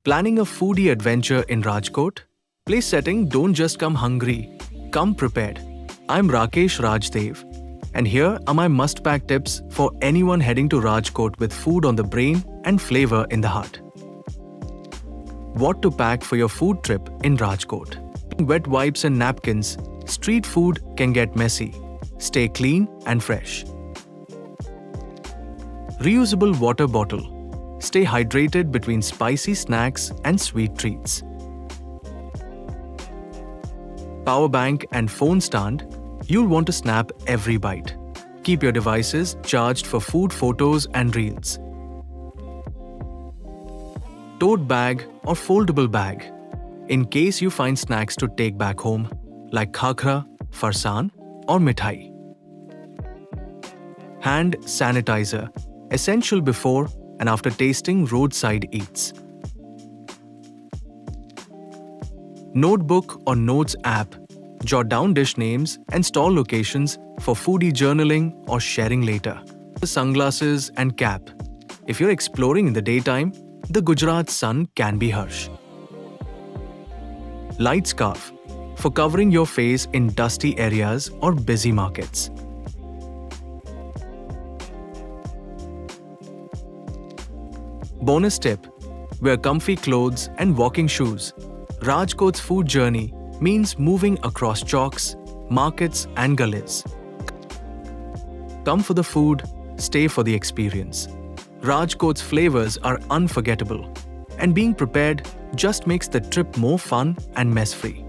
Planning a foodie adventure in Rajkot? Place setting, don't just come hungry, come prepared. I'm Rakesh Rajdev, and here are my must-pack tips for anyone heading to Rajkot with food on the brain and flavor in the heart. What to pack for your food trip in Rajkot? Wet wipes and napkins. Street food can get messy. Stay clean and fresh. Reusable water bottle. Stay hydrated between spicy snacks and sweet treats. Power bank and phone stand. You'll want to snap every bite. Keep your devices charged for food photos and reels. Tote bag or foldable bag, in case you find snacks to take back home, like khakra, farsan or mithai. Hand sanitizer, essential before and after tasting roadside eats. Notebook or notes app, jot down dish names and stall locations for foodie journaling or sharing later. Sunglasses and cap. If you're exploring in the daytime, the Gujarat sun can be harsh. Light scarf, for covering your face in dusty areas or busy markets. Bonus tip, wear comfy clothes and walking shoes. Rajkot's food journey means moving across chalks, markets and gullies. Come for the food, stay for the experience. Rajkot's flavors are unforgettable, and being prepared just makes the trip more fun and mess-free.